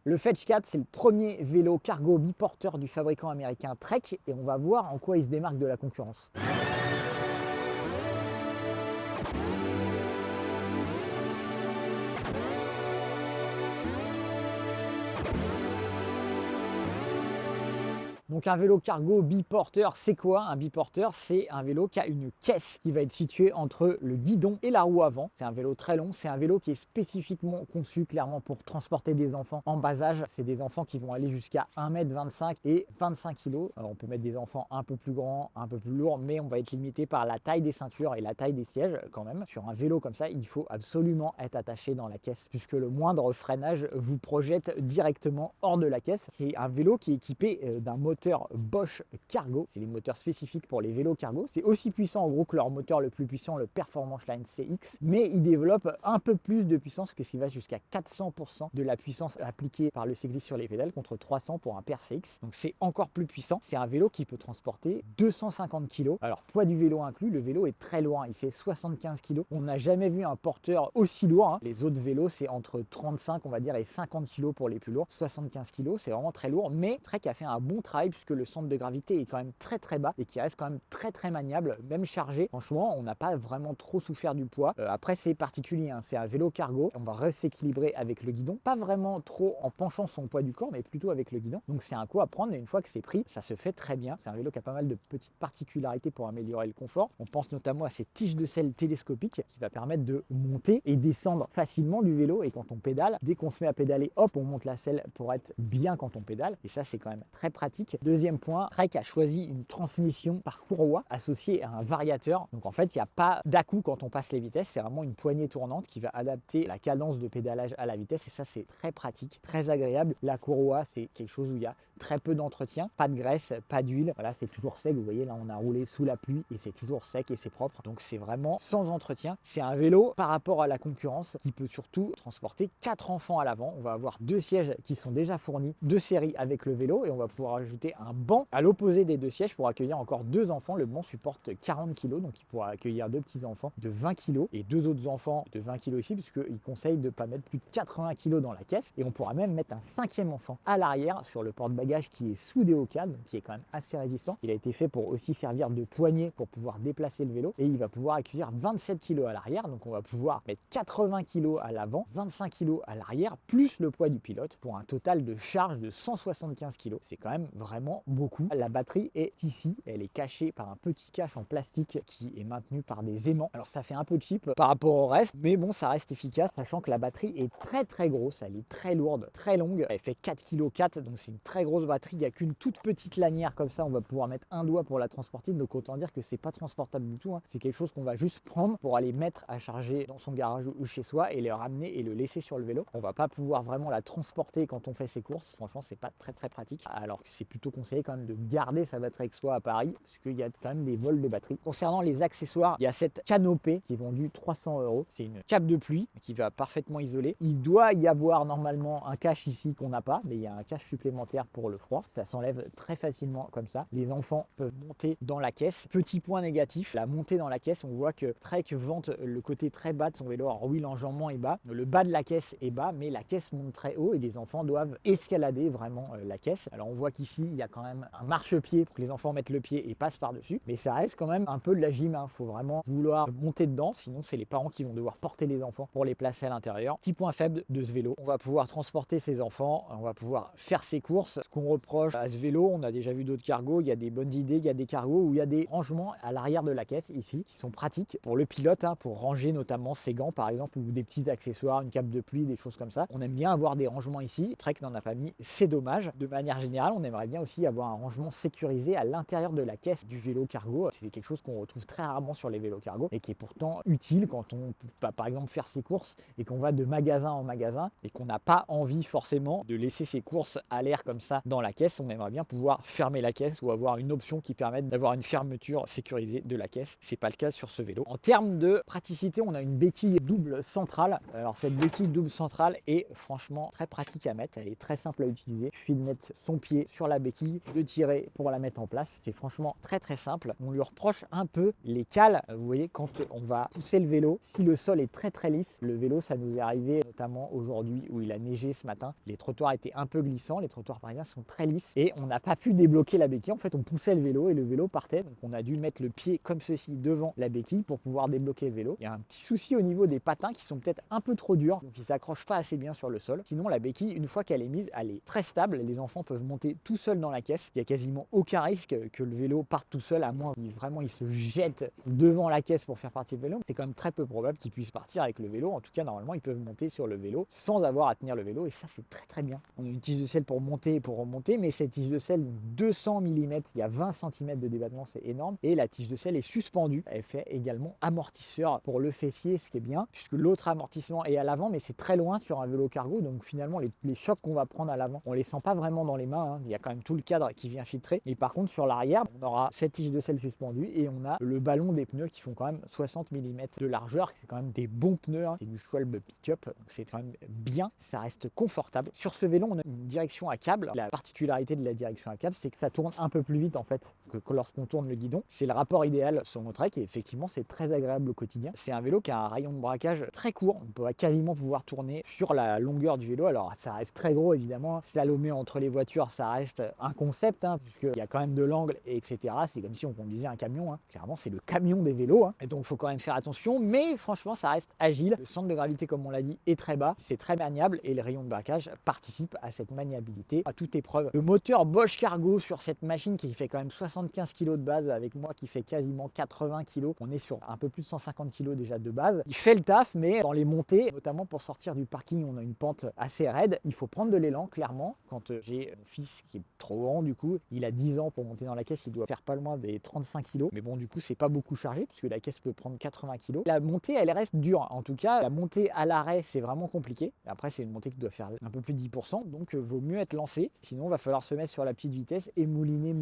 Le Fetch 4, c'est le premier vélo cargo biporteur du fabricant américain Trek et on va voir en quoi il se démarque de la concurrence. Donc un vélo cargo biporteur, c'est quoi un biporteur? C'est un vélo qui a une caisse qui va être située entre le guidon et la roue avant. C'est un vélo très long, c'est un vélo qui est spécifiquement conçu clairement pour transporter des enfants en bas âge. C'est des enfants qui vont aller jusqu'à 1,25 m et 25 kg. Alors on peut mettre des enfants un peu plus grands, un peu plus lourds, mais on va être limité par la taille des ceintures et la taille des sièges quand même. Sur un vélo comme ça, il faut absolument être attaché dans la caisse puisque le moindre freinage vous projette directement hors de la caisse. C'est un vélo qui est équipé d'un moteur Bosch Cargo, c'est les moteurs spécifiques pour les vélos cargo. C'est aussi puissant en gros que leur moteur le plus puissant, le Performance Line CX, mais il développe un peu plus de puissance que s'il va jusqu'à 400% de la puissance appliquée par le cycliste sur les pédales contre 300 pour un PRCX. Donc c'est encore plus puissant. C'est un vélo qui peut transporter 250 kg. Alors poids du vélo inclus, le vélo est très lourd, il fait 75 kg. On n'a jamais vu un porteur aussi lourd, hein. Les autres vélos c'est entre 35 on va dire et 50 kg pour les plus lourds. 75 kg c'est vraiment très lourd, mais Trek a fait un bon travail puisque le centre de gravité est quand même très bas et qui reste quand même très maniable, même chargé. Franchement, on n'a pas vraiment trop souffert du poids. Après, c'est particulier, hein. C'est un vélo cargo. On va s'équilibrer avec le guidon, pas vraiment trop en penchant son poids du corps, mais plutôt avec le guidon. Donc c'est un coup à prendre, et une fois que c'est pris, ça se fait très bien. C'est un vélo qui a pas mal de petites particularités pour améliorer le confort. On pense notamment à ces tiges de selle télescopiques qui va permettre de monter et descendre facilement du vélo. Et quand on pédale, dès qu'on se met à pédaler, hop, on monte la selle pour être bien quand on pédale. Et ça, c'est quand même très pratique. Deuxième point, Trek a choisi une transmission par courroie associée à un variateur. Donc en fait, il n'y a pas d'à-coup quand on passe les vitesses, c'est vraiment une poignée tournante qui va adapter la cadence de pédalage à la vitesse et ça c'est très pratique, très agréable. La courroie, c'est quelque chose où il y a très peu d'entretien, pas de graisse, pas d'huile. Voilà, c'est toujours sec. Vous voyez là, on a roulé sous la pluie et c'est toujours sec et c'est propre. Donc c'est vraiment sans entretien. C'est un vélo par rapport à la concurrence qui peut surtout transporter 4 enfants à l'avant. On va avoir 2 sièges qui sont déjà fournis de série avec le vélo et on va pouvoir ajouter un banc à l'opposé des 2 sièges pour accueillir encore 2 enfants. Le banc supporte 40 kg, donc il pourra accueillir 2 petits enfants de 20 kg et 2 autres enfants de 20 kg ici, puisqu'il conseille de ne pas mettre plus de 80 kg dans la caisse. Et on pourra même mettre un 5e enfant à l'arrière sur le porte-bagages qui est soudé au cadre, qui est quand même assez résistant. Il a été fait pour aussi servir de poignée pour pouvoir déplacer le vélo et il va pouvoir accueillir 27 kg à l'arrière. Donc on va pouvoir mettre 80 kg à l'avant, 25 kg à l'arrière, plus le poids du pilote pour un total de charge de 175 kg. C'est quand même vraiment beaucoup. La batterie est ici, elle est cachée par un petit cache en plastique qui est maintenu par des aimants. Alors ça fait un peu cheap par rapport au reste, mais bon, ça reste efficace, sachant que la batterie est très grosse, elle est très lourde, très longue, elle fait 4,4 kg, donc c'est une très grosse batterie. Il n'y a qu'une toute petite lanière comme ça, on va pouvoir mettre un doigt pour la transporter, donc autant dire que c'est pas transportable du tout, hein. C'est quelque chose qu'on va juste prendre pour aller mettre à charger dans son garage ou chez soi et le ramener et le laisser sur le vélo. On va pas pouvoir vraiment la transporter quand on fait ses courses, franchement c'est pas très pratique, alors que c'est plutôt conseillé quand même de garder sa batterie avec soi à Paris, parce qu'il y a quand même des vols de batterie. Concernant les accessoires, il y a cette canopée qui est vendue 300 €. C'est une cape de pluie qui va parfaitement isoler. Il doit y avoir normalement un cache ici qu'on n'a pas, mais il y a un cache supplémentaire pour le froid. Ça s'enlève très facilement comme ça. Les enfants peuvent monter dans la caisse. Petit point négatif, la montée dans la caisse, on voit que Trek vante le côté très bas de son vélo. Alors oui, l'enjambement est bas, le bas de la caisse est bas, mais la caisse monte très haut et les enfants doivent escalader vraiment la caisse. Alors on voit qu'ici, il y a quand même un marchepied pour que les enfants mettent le pied et passent par-dessus, mais ça reste quand même un peu de la gym, hein. Faut vraiment vouloir monter dedans, sinon c'est les parents qui vont devoir porter les enfants pour les placer à l'intérieur. Petit point faible de ce vélo, on va pouvoir transporter ses enfants, on va pouvoir faire ses courses. Ce qu'on reproche à ce vélo, on a déjà vu d'autres cargos, il y a des bonnes idées, il y a des cargos où il y a des rangements à l'arrière de la caisse ici, qui sont pratiques pour le pilote, hein, pour ranger notamment ses gants par exemple, ou des petits accessoires, une cape de pluie, des choses comme ça. On aime bien avoir des rangements ici, Trek n'en a pas mis, c'est dommage. De manière générale, on aimerait bien aussi avoir un rangement sécurisé à l'intérieur de la caisse du vélo cargo. C'est quelque chose qu'on retrouve très rarement sur les vélos cargo et qui est pourtant utile quand on peut par exemple faire ses courses et qu'on va de magasin en magasin et qu'on n'a pas envie forcément de laisser ses courses à l'air comme ça ça dans la caisse, on aimerait bien pouvoir fermer la caisse ou avoir une option qui permette d'avoir une fermeture sécurisée de la caisse. C'est pas le cas sur ce vélo. En termes de praticité, on a une béquille double centrale. Alors cette béquille double centrale est franchement très pratique à mettre, elle est très simple à utiliser. Il suffit de mettre son pied sur la béquille, de tirer pour la mettre en place. C'est franchement très simple. On lui reproche un peu les cales. Vous voyez, quand on va pousser le vélo, si le sol est très lisse, le vélo, ça nous est arrivé notamment aujourd'hui où il a neigé ce matin. Les trottoirs étaient un peu glissants, les trottoirs parisiens sont très lisses et on n'a pas pu débloquer la béquille. En fait, on poussait le vélo et le vélo partait. Donc on a dû mettre le pied comme ceci devant la béquille pour pouvoir débloquer le vélo. Il y a un petit souci au niveau des patins qui sont peut-être un peu trop durs, donc ils s'accrochent pas assez bien sur le sol. Sinon, la béquille, une fois qu'elle est mise, elle est très stable. Les enfants peuvent monter tout seuls dans la caisse. Il y a quasiment aucun risque que le vélo parte tout seul, à moins qu'il vraiment il se jette devant la caisse pour faire partir le vélo. C'est quand même très peu probable qu'ils puissent partir avec le vélo. En tout cas, normalement, ils peuvent monter sur le vélo sans avoir à tenir le vélo et ça, c'est très bien. On a une tige de selle pour monter et pour remonter, mais cette tige de selle 200 mm, il y a 20 cm de débattement, c'est énorme. Et la tige de selle est suspendue. Elle fait également amortisseur pour le fessier, ce qui est bien, puisque l'autre amortissement est à l'avant, mais c'est très loin sur un vélo cargo. Donc finalement, les chocs qu'on va prendre à l'avant, on les sent pas vraiment dans les mains, hein. Il y a quand même tout le cadre qui vient filtrer. Et par contre, sur l'arrière, on aura cette tige de selle suspendue et on a le ballon des pneus qui font quand même 60 mm de largeur. C'est quand même des bons pneus, hein. C'est du Schwalbe Pickup, donc c'est quand même bien. Ça reste confortable. Sur ce vélo, on a une direction à câble. La particularité de la direction à câble, c'est que ça tourne un peu plus vite en fait que lorsqu'on tourne le guidon. C'est le rapport idéal sur mon trek et effectivement, c'est très agréable au quotidien. C'est un vélo qui a un rayon de braquage très court. On peut quasiment pouvoir tourner sur la longueur du vélo. Alors, ça reste très gros évidemment. Slalomer entre les voitures, ça reste un concept, hein, puisqu'il y a quand même de l'angle, etc. C'est comme si on conduisait un camion, hein. Clairement, c'est le camion des vélos, hein. Et donc, il faut quand même faire attention. Mais franchement, ça reste agile. Le centre de gravité, comme on l'a dit, est très bas. C'est très maniable et le rayon de braquage participe à cette maniabilité à toute épreuve. Le moteur Bosch Cargo sur cette machine qui fait quand même 75 kg de base, avec moi qui fait quasiment 80 kg. On est sur un peu plus de 150 kg déjà de base. Il fait le taf, mais dans les montées, notamment pour sortir du parking, on a une pente assez raide. Il faut prendre de l'élan, clairement. Quand j'ai mon fils qui est trop grand, du coup, il a 10 ans pour monter dans la caisse, il doit faire pas loin des 35 kg. Mais bon, du coup, c'est pas beaucoup chargé puisque la caisse peut prendre 80 kg. La montée, elle reste dure. En tout cas, la montée à l'arrêt, c'est vraiment compliqué. Après, c'est une montée qui doit faire un peu plus de 10%. Donc, vaut mieux être lancé. Sinon, il va falloir se mettre sur la petite vitesse et mouliner.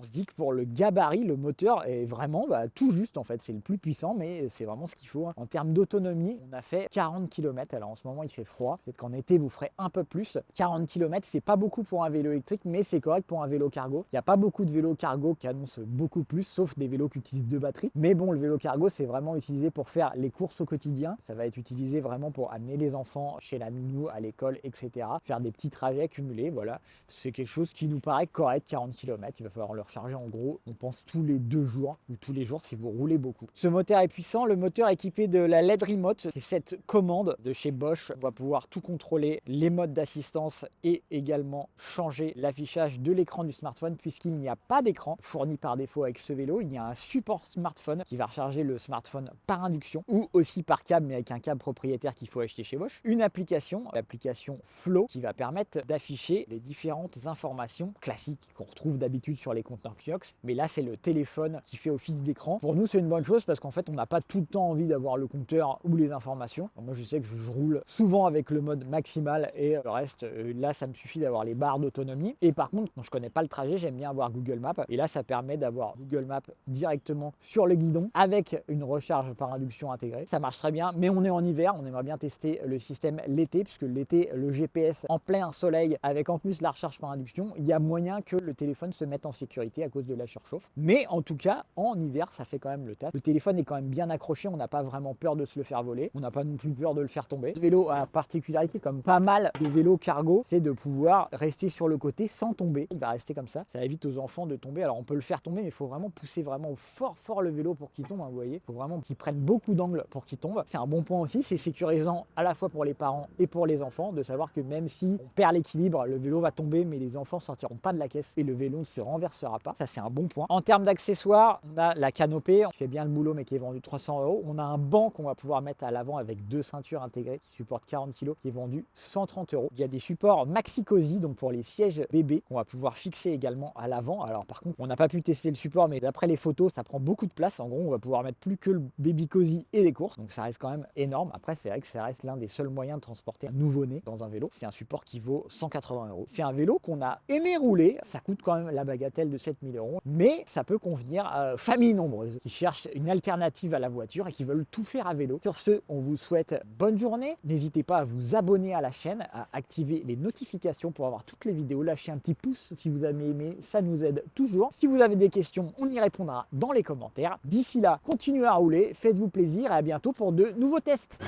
On se dit que pour le gabarit, le moteur est vraiment tout juste en fait. C'est le plus puissant, mais c'est vraiment ce qu'il faut, hein. En termes d'autonomie, on a fait 40 km. Alors en ce moment, il fait froid. Peut-être qu'en été, vous ferez un peu plus. 40 km, c'est pas beaucoup pour un vélo électrique, mais c'est correct pour un vélo cargo. Il n'y a pas beaucoup de vélos cargo qui annoncent beaucoup plus, sauf des vélos qui utilisent 2 batteries. Mais bon, le vélo cargo, c'est vraiment utilisé pour faire les courses au quotidien. Ça va être utilisé vraiment pour amener les enfants chez la nounou, à l'école, etc. Faire des petits trajets cumulés. Voilà, c'est quelque chose qui nous paraît correct. 40 km, il va falloir le recharger en gros, on pense tous les 2 jours ou tous les jours si vous roulez beaucoup. Ce moteur est puissant. Le moteur est équipé de la LED Remote. C'est cette commande de chez Bosch. On va pouvoir tout contrôler, les modes d'assistance et également changer l'affichage de l'écran du smartphone puisqu'il n'y a pas d'écran fourni par défaut avec ce vélo. Il y a un support smartphone qui va recharger le smartphone par induction ou aussi par câble, mais avec un câble propriétaire qu'il faut acheter chez Bosch. Une application, l'application Flow, qui va permettre d'afficher les différentes informations classiques qu'on retrouve d'habitude sur les conteneurs Kiox. Mais là, c'est le téléphone qui fait office d'écran. Pour nous, c'est une bonne chose parce qu'en fait, on n'a pas tout le temps envie d'avoir le compteur ou les informations. Alors moi, je sais que je roule souvent avec le mode maximal et le reste, là, ça me suffit d'avoir les barres d'autonomie. Et par contre, quand je connais pas le trajet, j'aime bien avoir Google Maps. Et là, ça permet d'avoir Google Maps directement sur le guidon avec une recharge par induction intégrée. Ça marche très bien, mais on est en hiver. On aimerait bien tester le système l'été, puisque l'été, le GPS en plein soleil avec en plus la recharge par induction, il y a moyen que le téléphone se mette en sécurité à cause de la surchauffe. Mais en tout cas, en hiver, ça fait quand même le taf. Le téléphone est quand même bien accroché, on n'a pas vraiment peur de se le faire voler, on n'a pas non plus peur de le faire tomber. Ce vélo a la particularité, comme pas mal de vélos cargo, c'est de pouvoir rester sur le côté sans tomber. Il va rester comme ça évite aux enfants de tomber. Alors on peut le faire tomber, mais il faut vraiment pousser vraiment fort le vélo pour qu'il tombe, hein, vous voyez. Il faut vraiment qu'il prenne beaucoup d'angle pour qu'il tombe. C'est un bon point aussi, c'est sécurisant à la fois pour les parents et pour les enfants, de savoir que même si on perd l'équilibre, le vélo va tomber, mais les enfants sortiront pas de la caisse et le vélo ne se renversera pas. Ça, c'est un bon point. En termes d'accessoires, on a la canopée qui fait bien le boulot, mais qui est vendue 300 €. On a un banc qu'on va pouvoir mettre à l'avant avec 2 ceintures intégrées qui supportent 40 kg, qui est vendu 130 €. Il y a des supports Maxi Cosi, donc pour les sièges bébés, qu'on va pouvoir fixer également à l'avant. Alors par contre, on n'a pas pu tester le support, mais d'après les photos, ça prend beaucoup de place. En gros, on va pouvoir mettre plus que le baby cozy et des courses, donc ça reste quand même énorme. Après, c'est vrai que ça reste l'un des seuls moyens de transporter un nouveau-né dans un vélo. C'est un support qui vaut 180 €. c'est un vélo qu'on a aimé rouler. Ça coûte quand même la bagatelle de 7000 €, mais ça peut convenir à familles nombreuses qui cherchent une alternative à la voiture et qui veulent tout faire à vélo. Sur ce, on vous souhaite bonne journée. N'hésitez pas à vous abonner à la chaîne, à activer les notifications pour avoir toutes les vidéos. Lâchez un petit pouce si vous avez aimé, ça nous aide toujours. Si vous avez des questions, on y répondra dans les commentaires. D'ici là, continuez à rouler, faites-vous plaisir et à bientôt pour de nouveaux tests.